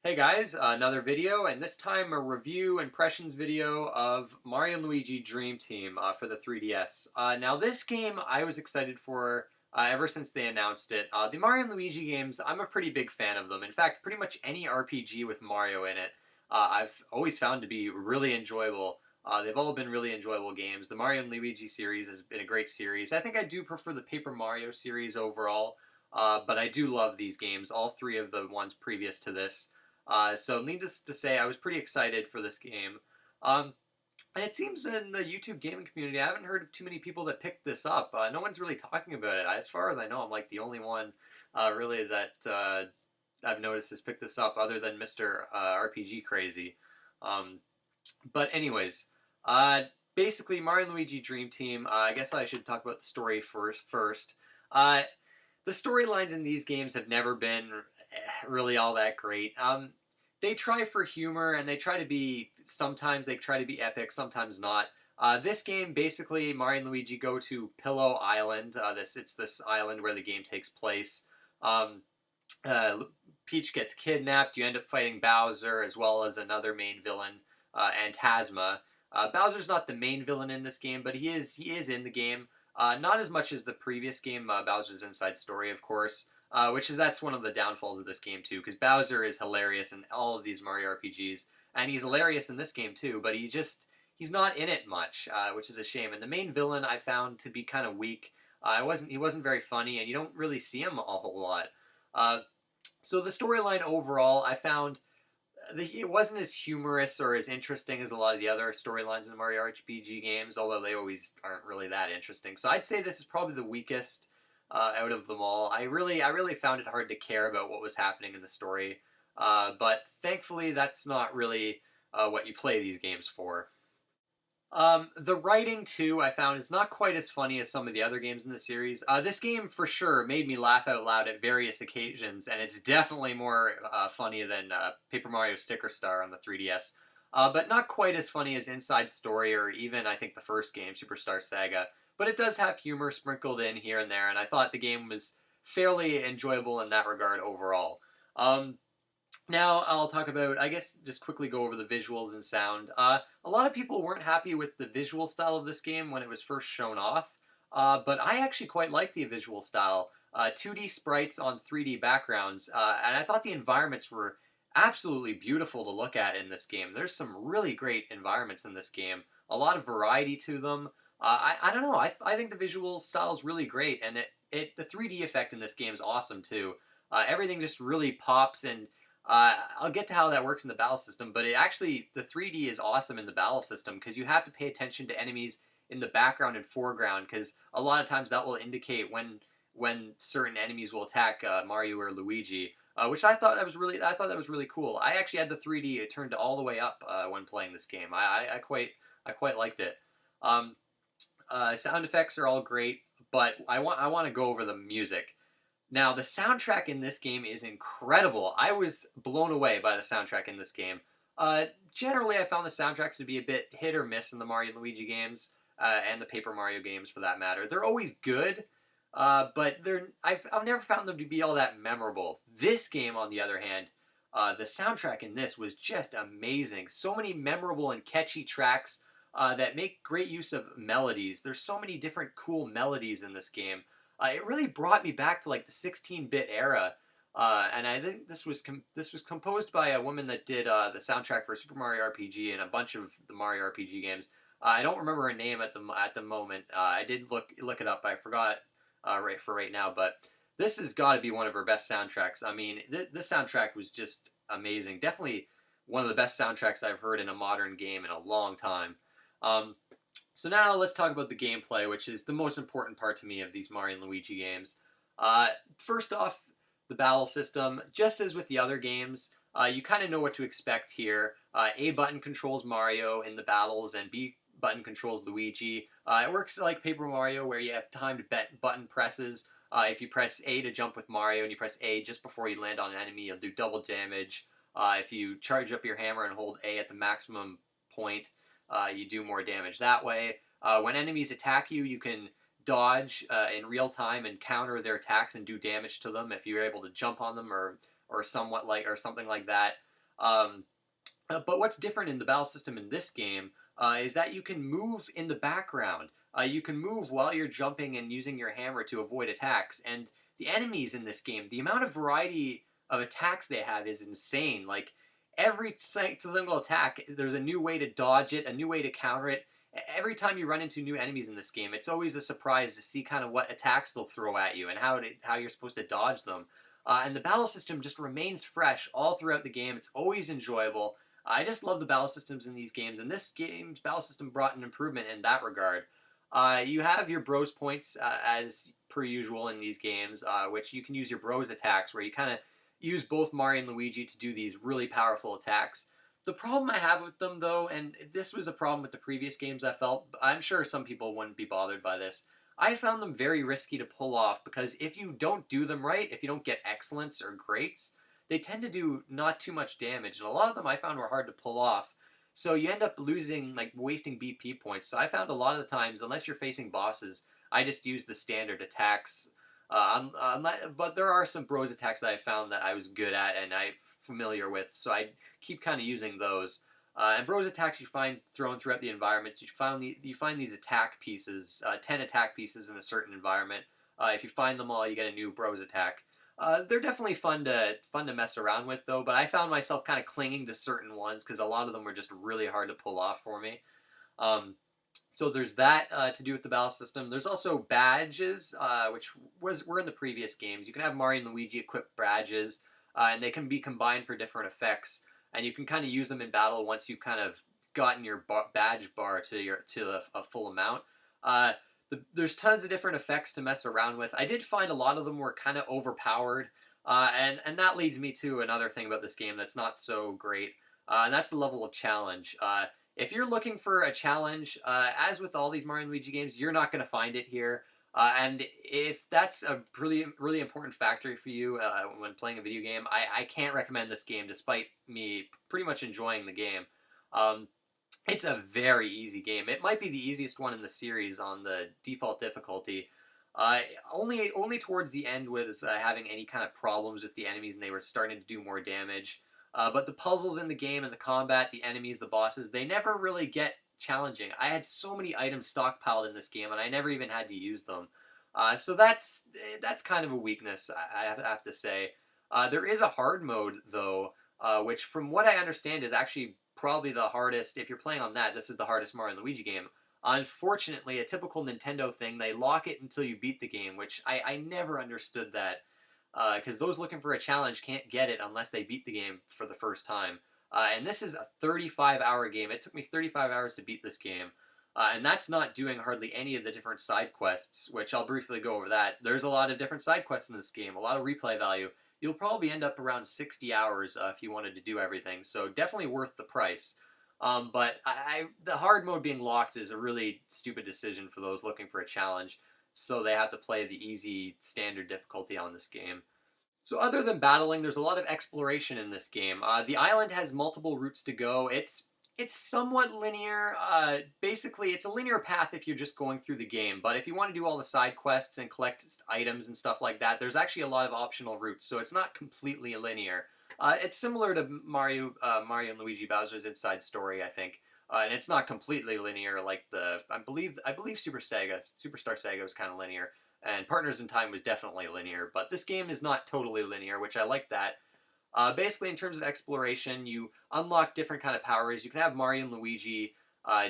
Hey guys, another video, and this time a review impressions video of Mario and Luigi Dream Team for the 3DS. Now this game I was excited for ever since they announced it. The Mario and Luigi games, I'm a pretty big fan of them. In fact, pretty much any RPG with Mario in it, I've always found to be really enjoyable. They've all been really enjoyable games. The Mario and Luigi series has been a great series. I think I do prefer the Paper Mario series overall, but I do love these games, all three of the ones previous to this. So needless to say, I was pretty excited for this game. Um, and it seems in the YouTube gaming community, I haven't heard of too many people that picked this up. No one's really talking about it. As far as I know, I'm like the only one really that I've noticed has picked this up, other than Mr. RPG Crazy. Um, but anyways, uh, basically Mario and Luigi Dream Team. I guess I should talk about the story first. Uh, the storylines in these games have never been really all that great. They try for humor and they try to be, sometimes they try to be epic, sometimes not. This game, basically, Mario and Luigi go to Pillow Island. It's this island where the game takes place. Um, Peach gets kidnapped. You end up fighting Bowser as well as another main villain, Phantasma. Bowser's not the main villain in this game, but he is in the game. Not as much as the previous game, Bowser's Inside Story, of course. That's one of the downfalls of this game too, because Bowser is hilarious in all of these Mario RPGs, and he's hilarious in this game too. But he's not in it much, which is a shame. And the main villain I found to be kind of weak. He wasn't very funny, and you don't really see him a whole lot. Uh, so the storyline overall, I found it wasn't as humorous or as interesting as a lot of the other storylines in the Mario RPG games, although they always aren't really that interesting. So I'd say this is probably the weakest out of them all. I really found it hard to care about what was happening in the story, but thankfully that's not really what you play these games for. The writing too, I found, is not quite as funny as some of the other games in the series. This game for sure made me laugh out loud at various occasions, and it's definitely more funny than Paper Mario Sticker Star on the 3DS. But not quite as funny as Inside Story or even I think the first game, Superstar Saga. But it does have humor sprinkled in here and there, and I thought the game was fairly enjoyable in that regard overall. Um, Now I'll talk about, I guess, just quickly go over the visuals and sound. A lot of people weren't happy with the visual style of this game when it was first shown off, but I actually quite like the visual style. 2D sprites on 3D backgrounds, and I thought the environments were absolutely beautiful to look at in this game. There's some really great environments in this game, a lot of variety to them. I don't know, I think the visual style is really great, and the 3D effect in this game is awesome too. Everything just really pops, and I'll get to how that works in the battle system, but the 3D is awesome in the battle system because you have to pay attention to enemies in the background and foreground, because a lot of times that will indicate when certain enemies will attack Mario or Luigi, which I thought that was really cool. I actually had the 3D turned all the way up when playing this game. I quite liked it. Um, Sound effects are all great, but I want to go over the music. Now, the soundtrack in this game is incredible. I was blown away by the soundtrack in this game. Generally, I found the soundtracks to be a bit hit or miss in the Mario and Luigi games, and the Paper Mario games for that matter. They're always good, but I've never found them to be all that memorable. This game, on the other hand, the soundtrack in this was just amazing. So many memorable and catchy tracks that make great use of melodies. There's so many different cool melodies in this game. It really brought me back to like the 16-bit era, and I think this was composed by a woman that did the soundtrack for Super Mario RPG and a bunch of the Mario RPG games. I don't remember her name at the moment. I did look it up. I forgot right now, but this has got to be one of her best soundtracks. I mean, this soundtrack was just amazing. Definitely one of the best soundtracks I've heard in a modern game in a long time. Um, so now let's talk about the gameplay, which is the most important part to me of these Mario and Luigi games. First off, the battle system. Just as with the other games, you kind of know what to expect here. A button controls Mario in the battles, and B button controls Luigi. It works like Paper Mario, where you have timed button presses. If you press A to jump with Mario, and you press A just before you land on an enemy, you'll do double damage. If you charge up your hammer and hold A at the maximum point, you do more damage that way. When enemies attack you, you can dodge in real time and counter their attacks and do damage to them if you're able to jump on them or something like that. Um, but what's different in the battle system in this game is that you can move in the background. You can move while you're jumping and using your hammer to avoid attacks. And the enemies in this game, the amount of variety of attacks they have is insane. Like every single attack, there's a new way to dodge it, a new way to counter it. Every time you run into new enemies in this game, it's always a surprise to see kind of what attacks they'll throw at you and how you're supposed to dodge them. And the battle system just remains fresh all throughout the game. It's always enjoyable. I just love the battle systems in these games, and this game's battle system brought an improvement in that regard. You have your bros points as per usual in these games, which you can use your bros attacks, where you kind of use both Mario and Luigi to do these really powerful attacks. The problem I have with them, though, and this was a problem with the previous games I felt, I'm sure some people wouldn't be bothered by this. I found them very risky to pull off because if you don't do them right, if you don't get excellence or greats, they tend to do not too much damage, and a lot of them I found were hard to pull off. So you end up losing, like wasting BP points. So I found a lot of the times, unless you're facing bosses, I just use the standard attacks. But there are some bros attacks that I found that I was good at and I'm familiar with, so I keep kind of using those. And bros attacks you find thrown throughout the environments. You find these attack pieces, 10 attack pieces in a certain environment. If you find them all, you get a new bros attack. They're definitely fun to mess around with, though. But I found myself kind of clinging to certain ones because a lot of them were just really hard to pull off for me. Um, so there's that to do with the battle system. There's also badges, which were in the previous games. You can have Mario and Luigi equip badges, and they can be combined for different effects. And you can kind of use them in battle once you've kind of gotten your badge bar to a full amount. There's tons of different effects to mess around with. I did find a lot of them were kind of overpowered, and that leads me to another thing about this game that's not so great, and that's the level of challenge. If you're looking for a challenge, as with all these Mario and Luigi games, you're not going to find it here. And if that's a really important factor for you when playing a video game, I can't recommend this game despite me pretty much enjoying the game. It's a very easy game. It might be the easiest one in the series on the default difficulty. Only towards the end was having any kind of problems with the enemies and they were starting to do more damage. But the puzzles in the game and the combat, the enemies, the bosses, they never really get challenging. I had so many items stockpiled in this game and I never even had to use them. So that's kind of a weakness, I have to say. There is a hard mode, though, which from what I understand is actually probably the hardest. If you're playing on that, this is the hardest Mario and Luigi game. Unfortunately, a typical Nintendo thing, they lock it until you beat the game, which I never understood that. Because those looking for a challenge can't get it unless they beat the game for the first time. And this is a 35-hour game. It took me 35 hours to beat this game. And that's not doing hardly any of the different side quests, which I'll briefly go over that. There's a lot of different side quests in this game, a lot of replay value. You'll probably end up around 60 hours if you wanted to do everything, so definitely worth the price. But the hard mode being locked is a really stupid decision for those looking for a challenge, so they have to play the easy standard difficulty on this game. So other than battling, there's a lot of exploration in this game. The island has multiple routes to go. It's somewhat linear. Basically, it's a linear path if you're just going through the game, but if you want to do all the side quests and collect items and stuff like that, there's actually a lot of optional routes, so it's not completely linear. It's similar to Mario and Luigi Bowser's Inside Story, I think. And it's not completely linear like I believe Superstar Saga was kind of linear, and Partners in Time was definitely linear, but this game is not totally linear, which I like that. Basically, in terms of exploration, you unlock different kind of powers. You can have Mario and Luigi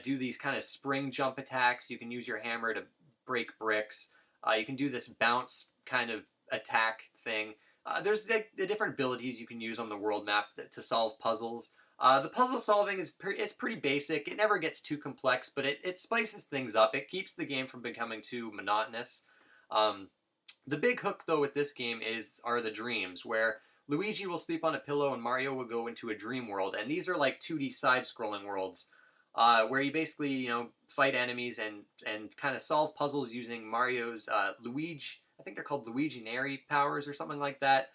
do these kind of spring jump attacks. You can use your hammer to break bricks. You can do this bounce kind of attack thing. There's the different abilities you can use on the world map to solve puzzles. The puzzle solving is pretty basic. It never gets too complex, but it spices things up. It keeps the game from becoming too monotonous. The big hook, though, with this game are the dreams, where Luigi will sleep on a pillow and Mario will go into a dream world. And these are like 2D side-scrolling worlds where you basically, fight enemies and kind of solve puzzles using Mario's Luigi, I think they're called Luiginary powers or something like that.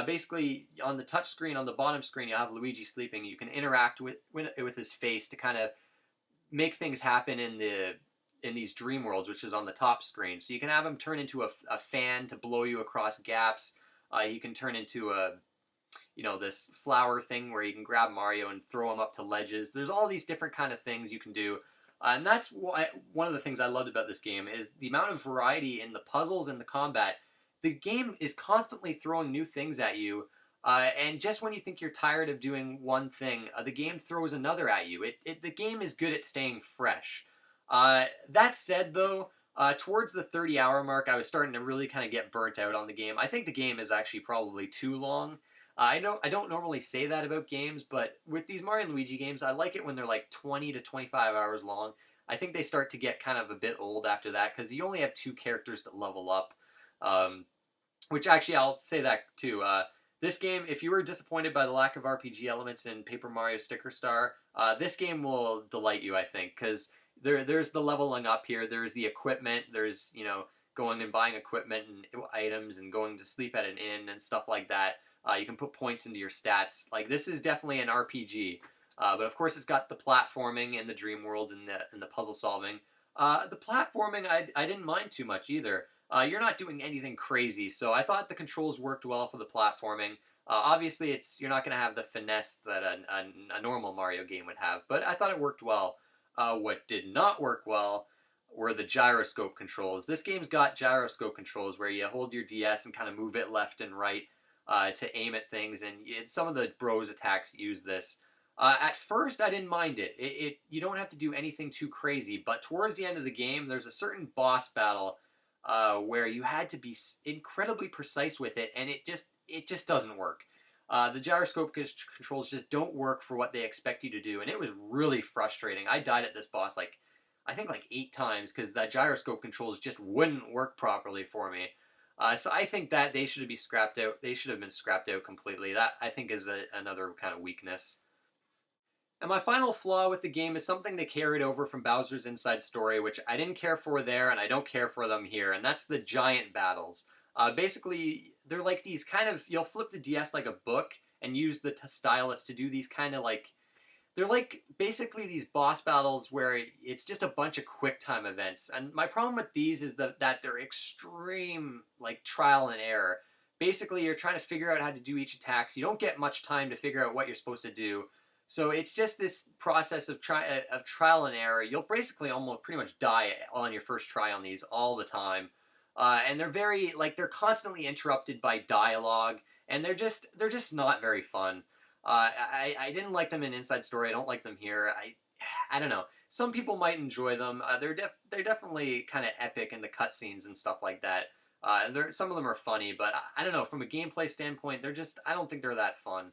Basically, on the touch screen, on the bottom screen, you have Luigi sleeping. You can interact with his face to kind of make things happen in these dream worlds, which is on the top screen. So you can have him turn into a fan to blow you across gaps. You can turn into this flower thing where you can grab Mario and throw him up to ledges. There's all these different kind of things you can do. And that's why one of the things I loved about this game is the amount of variety in the puzzles and the combat. The game is constantly throwing new things at you, and just when you think you're tired of doing one thing, the game throws another at you. The game is good at staying fresh. That said, though, towards the 30-hour mark, I was starting to really kind of get burnt out on the game. I think the game is actually probably too long. I know I don't normally say that about games, but with these Mario and Luigi games, I like it when they're like 20 to 25 hours long. I think they start to get kind of a bit old after that because you only have two characters to level up. Um, which actually, I'll say that too. This game, if you were disappointed by the lack of RPG elements in Paper Mario Sticker Star, this game will delight you, I think, because there's the leveling up here. There's the equipment. There's, going and buying equipment and items and going to sleep at an inn and stuff like that. You can put points into your stats. Like, this is definitely an RPG. But of course, it's got the platforming and the dream world and the puzzle solving. The platforming, I didn't mind too much either. You're not doing anything crazy, so I thought the controls worked well for the platforming. Obviously, you're not going to have the finesse that a normal Mario game would have, but I thought it worked well. What did not work well were the gyroscope controls. This game's got gyroscope controls where you hold your DS and kind of move it left and right to aim at things, and some of the Bros attacks use this. At first, I didn't mind it. You don't have to do anything too crazy, but towards the end of the game, there's a certain boss battle where you had to be incredibly precise with it, and it just doesn't work. The gyroscope controls just don't work for what they expect you to do, and it was really frustrating. I died at this boss I think 8 times because that gyroscope controls just wouldn't work properly for me. So I think that they should be scrapped out. They should have been scrapped out completely. That, I think, is another kind of weakness. And my final flaw with the game is something they carried over from Bowser's Inside Story, which I didn't care for there, and I don't care for them here, and that's the giant battles. Basically, they're like these kind of, you'll flip the DS like a book and use the stylus to do these kind of they're like basically these boss battles where it's just a bunch of quick time events. And my problem with these is that they're extreme, trial and error. Basically, you're trying to figure out how to do each attack, so you don't get much time to figure out what you're supposed to do. So it's just this process of trial and error. You'll basically almost pretty much die on your first try on these all the time. And they're they're constantly interrupted by dialogue, and they're just not very fun. I didn't like them in Inside Story. I don't like them here. I don't know. Some people might enjoy them. They're definitely kind of epic in the cutscenes and stuff like that. Some of them are funny, but I don't know. From a gameplay standpoint, I don't think they're that fun.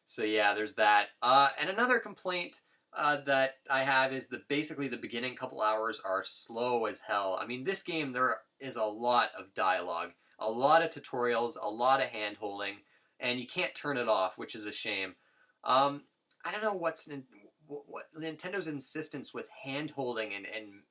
So yeah, there's that. And another complaint that I have is basically the beginning couple hours are slow as hell. I mean, this game, there is a lot of dialogue, a lot of tutorials, a lot of hand-holding, and you can't turn it off, which is a shame. I don't know what Nintendo's insistence with hand-holding and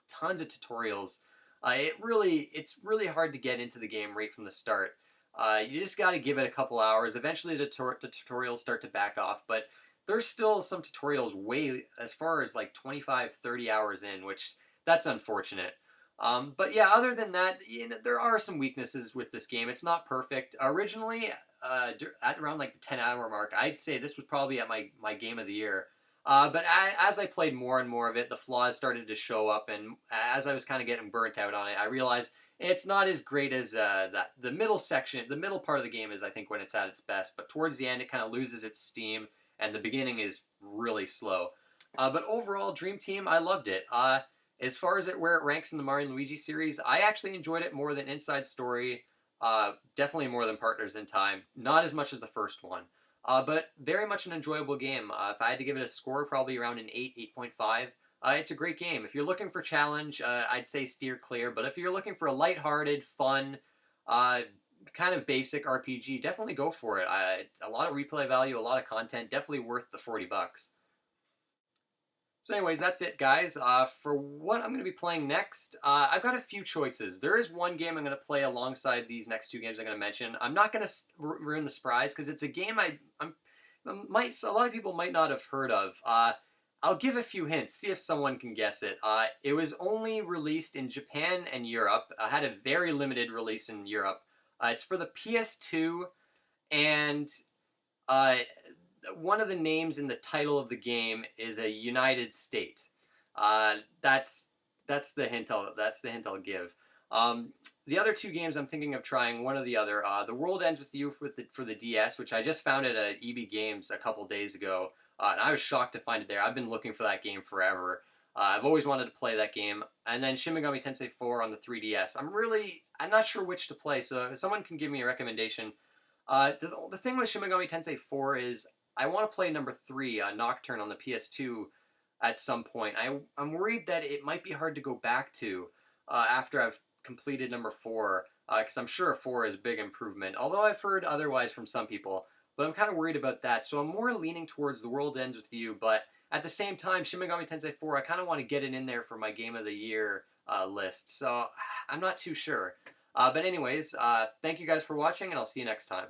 tons of tutorials. It's really hard to get into the game right from the start. You just got to give it a couple hours. Eventually the tutorials start to back off, but there's still some tutorials way as far as 25, 30 hours in, which that's unfortunate. But yeah, other than that, there are some weaknesses with this game. It's not perfect. Originally, at around the 10-hour mark, I'd say this was probably at my game of the year. But as I played more and more of it, the flaws started to show up, and as I was kind of getting burnt out on it, I realized it's not as great as the middle section. The middle part of the game is, I think, when it's at its best, but towards the end, it kind of loses its steam, and the beginning is really slow. But overall, Dream Team, I loved it. As far as where it ranks in the Mario and Luigi series, I actually enjoyed it more than Inside Story. Definitely more than Partners in Time. Not as much as the first one. But very much an enjoyable game. If I had to give it a score, probably around an 8, 8.5. It's a great game. If you're looking for challenge, I'd say steer clear. But if you're looking for a lighthearted, fun, kind of basic RPG, definitely go for it. A lot of replay value, a lot of content. Definitely worth the $40. So anyways, that's it, guys. For what I'm going to be playing next, I've got a few choices. There is one game I'm going to play alongside these next two games I'm going to mention. I'm not going to ruin the surprise because it's a game a lot of people might not have heard of. I'll give a few hints, see if someone can guess it. It was only released in Japan and Europe. Had a very limited release in Europe. It's for the PS2, and uh, one of the names in the title of the game is a United State. Uh, that's the hint I'll give. Um, the other two games I'm thinking of trying, one or the other. The World Ends with You for the DS, which I just found it at EB Games a couple days ago, and I was shocked to find it there. I've been looking for that game forever. I've always wanted to play that game. And then Shin Megami Tensei 4 on the 3DS. I'm not sure which to play, so if someone can give me a recommendation. The thing with Shin Megami Tensei 4 is I want to play number 3, Nocturne, on the PS2 at some point. I'm worried that it might be hard to go back to after I've completed number 4, because I'm sure 4 is a big improvement, although I've heard otherwise from some people. But I'm kind of worried about that, so I'm more leaning towards The World Ends with You, but at the same time, Shin Megami Tensei 4, I kind of want to get it in there for my Game of the Year list, so I'm not too sure. But anyways, thank you guys for watching, and I'll see you next time.